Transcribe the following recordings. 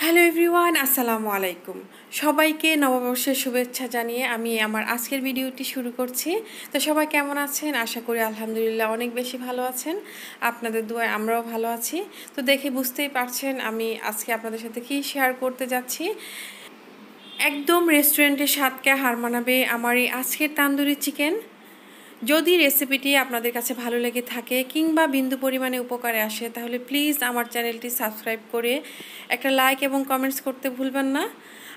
Hello everyone, আসসালামু আলাইকুম। সবাইকে নববর্ষের শুভেচ্ছা জানিয়ে আমি আমার আজকের ভিডিওটি শুরু করছি। তো সবাই কেমন আছেন? আশা করি আলহামদুলিল্লাহ অনেক বেশি ভালো আছেন। আপনাদের দোয়ায় আমরাও ভালো আছি। তো দেখে বুঝতেই পারছেন আমি আজকে আপনাদের সাথে কী শেয়ার করতে যাচ্ছি। একদম রেস্টুরেন্টের স্বাদকে হার মানাবে আমার এই আজকের তান্দুরি চিকেন। যদি রেসিপিটি আপনাদের কাছে ভালো লেগে থাকে কিংবা বিন্দু পরিমাণে উপকারে আসে, তাহলে প্লিজ আমার চ্যানেলটি সাবস্ক্রাইব করে একটা লাইক এবং কমেন্টস করতে ভুলবেন না।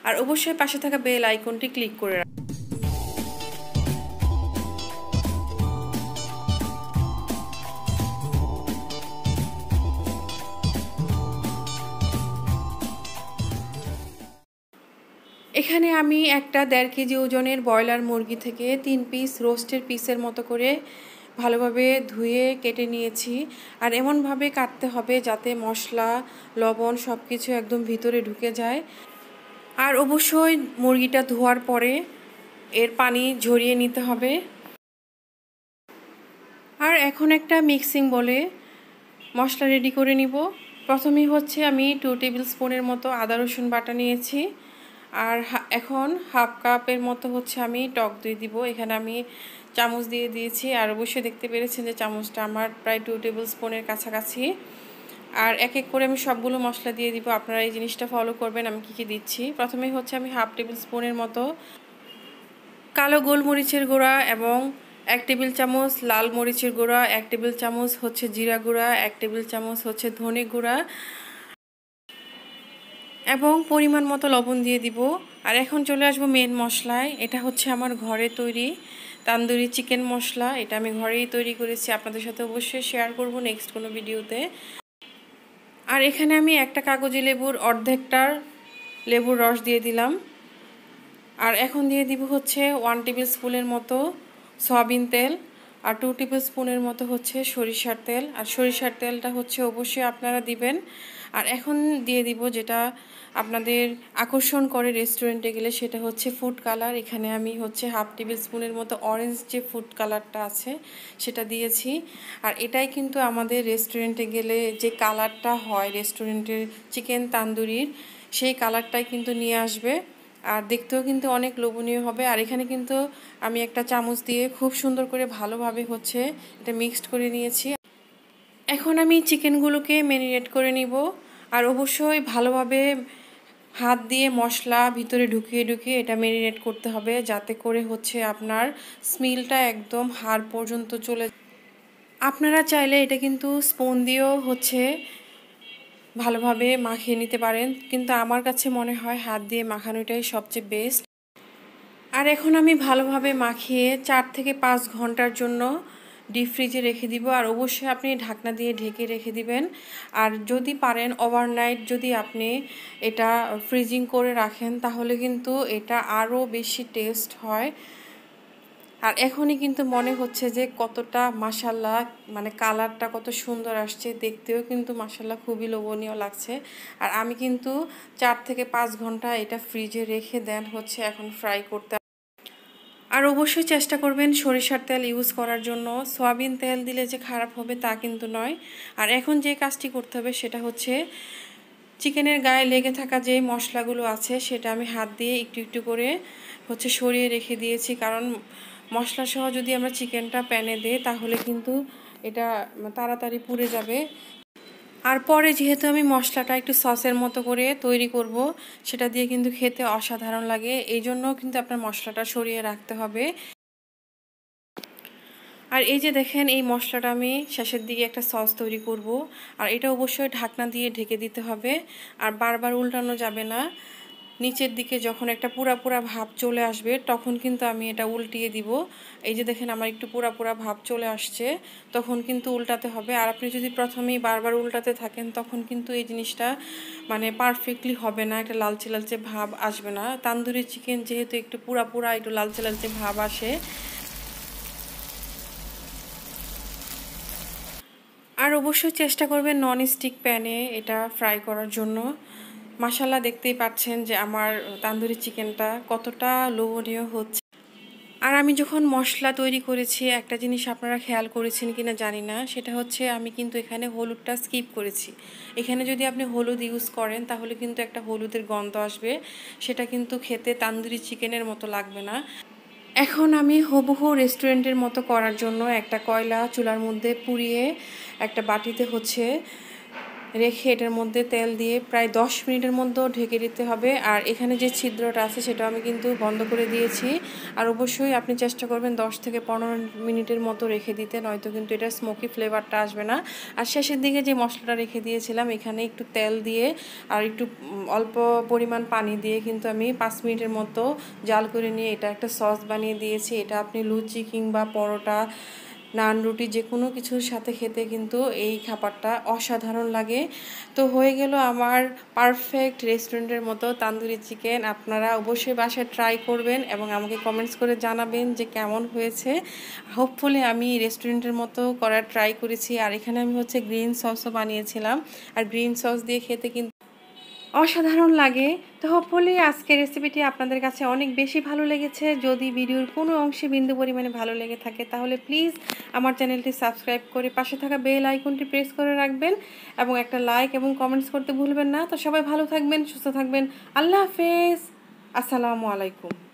আর অবশ্যই পাশে থাকা বেল আইকনটি ক্লিক করে রাখবেন। এখানে আমি একটা 1.5 কেজি ওজনের ব্রয়লার মুরগি থেকে 3 পিস রোস্টের পিসের মতো করে ভালোভাবে ধুয়ে কেটে নিয়েছি। আর এমনভাবে কাটতে হবে যাতে মশলা, লবণ সব কিছু একদম ভিতরে ঢুকে যায়। আর অবশ্যই মুরগিটা ধোয়ার পরে এর পানি ঝরিয়ে নিতে হবে। আর এখন একটা মিক্সিং বলে মশলা রেডি করে নিব। প্রথমেই হচ্ছে আমি 2 টেবিল স্পুনের মতো আদা রসুন বাটা নিয়েছি। আর এখন হাফ কাপের মতো হচ্ছে আমি টক দই দিব। এখানে আমি চামচ দিয়ে দিয়েছি। আর অবশ্যই দেখতে পেরেছেন যে চামচটা আমার প্রায় 2 টেবিল স্পুনের কাছাকাছি। আর এক এক করে আমি সবগুলো মশলা দিয়ে দিব। আপনারা এই জিনিসটা ফলো করবেন আমি কী কী দিচ্ছি। প্রথমেই হচ্ছে আমি হাফ টেবিল স্পুনের মতো কালো গোলমরিচের গুঁড়া এবং 1 টেবিল চামচ লাল মরিচের গুঁড়া, 1 টেবিল চামচ হচ্ছে জিরা গুঁড়া, 1 টেবিল চামচ হচ্ছে ধনে গুঁড়া এবং পরিমাণ মতো লবণ দিয়ে দিব। আর এখন চলে আসবো মেন মশলায়। এটা হচ্ছে আমার ঘরে তৈরি তান্দুরি চিকেন মশলা। এটা আমি ঘরেই তৈরি করেছি, আপনাদের সাথে অবশ্যই শেয়ার করব নেক্সট কোনো ভিডিওতে। আর এখানে আমি একটা কাগজি লেবুর অর্ধেকটার লেবুর রস দিয়ে দিলাম। আর এখন দিয়ে দিব হচ্ছে 1 টেবিল স্পুনের মতো সয়াবিন তেল আর 2 টেবিল স্পুনের মতো হচ্ছে সরিষার তেল। আর সরিষার তেলটা হচ্ছে অবশ্যই আপনারা দিবেন। আর এখন দিয়ে দিব যেটা আপনাদের আকর্ষণ করে রেস্টুরেন্টে গেলে, সেটা হচ্ছে ফুড কালার। এখানে আমি হচ্ছে হাফ টেবিল স্পুনের মতো অরেঞ্জ যে ফুড কালারটা আছে সেটা দিয়েছি। আর এটাই কিন্তু আমাদের রেস্টুরেন্টে গেলে যে কালারটা হয় রেস্টুরেন্টের চিকেন তান্দুরির, সেই কালারটাই কিন্তু নিয়ে আসবে। আর দেখতেও কিন্তু অনেক লোভনীয় হবে। আর এখানে কিন্তু আমি একটা চামচ দিয়ে খুব সুন্দর করে ভালোভাবে হচ্ছে এটা মিক্সড করে নিয়েছি। এখন আমি চিকেনগুলোকে ম্যারিনেট করে নিব। আর অবশ্যই ভালোভাবে হাত দিয়ে মশলা ভিতরে ঢুকিয়ে ঢুকিয়ে এটা ম্যারিনেট করতে হবে, যাতে করে হচ্ছে আপনার স্মেলটা একদম হাড় পর্যন্ত চলে। আপনারা চাইলে এটা কিন্তু স্পুন দিয়েও হচ্ছে ভালোভাবে মাখিয়ে নিতে পারেন, কিন্তু আমার কাছে মনে হয় হাত দিয়ে মাখানোটাই সবচেয়ে বেস্ট। আর এখন আমি ভালোভাবে মাখিয়ে 4 থেকে 5 ঘন্টার জন্য ডিপ ফ্রিজে রেখে দিব। আর অবশ্যই আপনি ঢাকনা দিয়ে ঢেকে রেখে দিবেন। আর যদি পারেন ওভারনাইট যদি আপনি এটা ফ্রিজিং করে রাখেন, তাহলে কিন্তু এটা আরও বেশি টেস্ট হয়। আর এখনই কিন্তু মনে হচ্ছে যে কতটা মাশাল্লাহ, মানে কালারটা কত সুন্দর আসছে, দেখতেও কিন্তু মাশাল্লাহ খুবই লোভনীয় লাগছে। আর আমি কিন্তু 4 থেকে 5 ঘন্টা এটা ফ্রিজে রেখে দেন হচ্ছে এখন ফ্রাই করতে। আর অবশ্যই চেষ্টা করবেন সরিষার তেল ইউজ করার জন্য। সয়াবিন তেল দিলে যে খারাপ হবে তা কিন্তু নয়। আর এখন যে কাজটি করতে হবে সেটা হচ্ছে চিকেনের গায়ে লেগে থাকা যে মশলাগুলো আছে সেটা আমি হাত দিয়ে একটু একটু করে হচ্ছে সরিয়ে রেখে দিয়েছি, কারণ মশলা সহ যদি আমরা চিকেনটা প্যানে দিই তাহলে কিন্তু এটা তাড়াতাড়ি পুড়ে যাবে। আর পরে যেহেতু আমি মশলাটা একটু সসের মতো করে তৈরি করব, সেটা দিয়ে কিন্তু খেতে অসাধারণ লাগে। এই জন্য কিন্তু আপনার মশলাটা সরিয়ে রাখতে হবে। আর এই যে দেখেন এই মশলাটা আমি শেষের দিকে একটা সস তৈরি করব। আর এটা অবশ্যই ঢাকনা দিয়ে ঢেকে দিতে হবে। আর বারবার উল্টানো যাবে না। নিচের দিকে যখন একটা পুরা পুরা ভাব চলে আসবে তখন কিন্তু আমি এটা উল্টিয়ে দিব। এই যে দেখেন আমার একটু পুরা পুরা ভাব চলে আসছে, তখন কিন্তু উল্টাতে হবে। আর আপনি যদি প্রথমেই বারবার উল্টাতে থাকেন তখন কিন্তু এই জিনিসটা মানে পারফেক্টলি হবে না, একটা লালচে লালচে ভাব আসবে না। তান্দুরি চিকেন যেহেতু একটু পুরা পুরা একটু লালচে লালচে ভাব আসে। আর অবশ্যই চেষ্টা করবেন নন স্টিক প্যানে এটা ফ্রাই করার জন্য। মাশাল্লাহ দেখতেই পাচ্ছেন যে আমার তান্দুরি চিকেনটা কতটা লোভনীয় হচ্ছে। আর আমি যখন মশলা তৈরি করেছি একটা জিনিস আপনারা খেয়াল করেছেন কিনা জানি না, সেটা হচ্ছে আমি কিন্তু এখানে হলুদটা স্কিপ করেছি। এখানে যদি আপনি হলুদ ইউজ করেন তাহলে কিন্তু একটা হলুদের গন্ধ আসবে, সেটা কিন্তু খেতে তান্দুরি চিকেনের মতো লাগবে না। এখন আমি হুবহু রেস্টুরেন্টের মতো করার জন্য একটা কয়লা চুলার মধ্যে পুড়িয়ে একটা বাটিতে রেখে এটার মধ্যে তেল দিয়ে প্রায় 10 মিনিটের মধ্যে ঢেকে দিতে হবে। আর এখানে যে ছিদ্রটা আছে সেটা আমি কিন্তু বন্ধ করে দিয়েছি। আর অবশ্যই আপনি চেষ্টা করবেন 10 থেকে 15 মিনিটের মতো রেখে দিতে, নয়তো কিন্তু এটা স্মোকি ফ্লেভারটা আসবে না। আর শেষের দিকে যে মশলাটা রেখে দিয়েছিলাম এখানে একটু তেল দিয়ে আর একটু অল্প পরিমাণ পানি দিয়ে কিন্তু আমি 5 মিনিটের মতো জাল করে নিয়ে এটা একটা সস বানিয়ে দিয়েছি। এটা আপনি লুচি কিংবা পরোটা, নান, রুটি যে কোনো কিছুর সাথে খেতে কিন্তু এই খাবারটা অসাধারণ লাগে। তো হয়ে গেল আমার পারফেক্ট রেস্টুরেন্টের মতো তান্দুরি চিকেন। আপনারা অবশ্যই বাসায় ট্রাই করবেন এবং আমাকে কমেন্টস করে জানাবেন যে কেমন হয়েছে। হোপফুলি আমি রেস্টুরেন্টের মতো করার ট্রাই করেছি। আর এখানে আমি গ্রিন সসও বানিয়েছিলাম, আর গ্রিন সস দিয়ে খেতে কিন্তু অসাধারণ লাগে। তো হোপফুলি আজকের রেসিপিটি আপনাদের কাছে অনেক বেশি ভালো লেগেছে। যদি ভিডিওর কোনো অংশে বিন্দু পরিমাণে ভালো লেগে থাকে তাহলে প্লিজ আমার চ্যানেলটি সাবস্ক্রাইব করে পাশে থাকা বেল আইকনটি প্রেস করে রাখবেন এবং একটা লাইক এবং কমেন্টস করতে ভুলবেন না। তো সবাই ভালো থাকবেন, সুস্থ থাকবেন। আল্লাহ হাফেজ। আসসালামু আলাইকুম।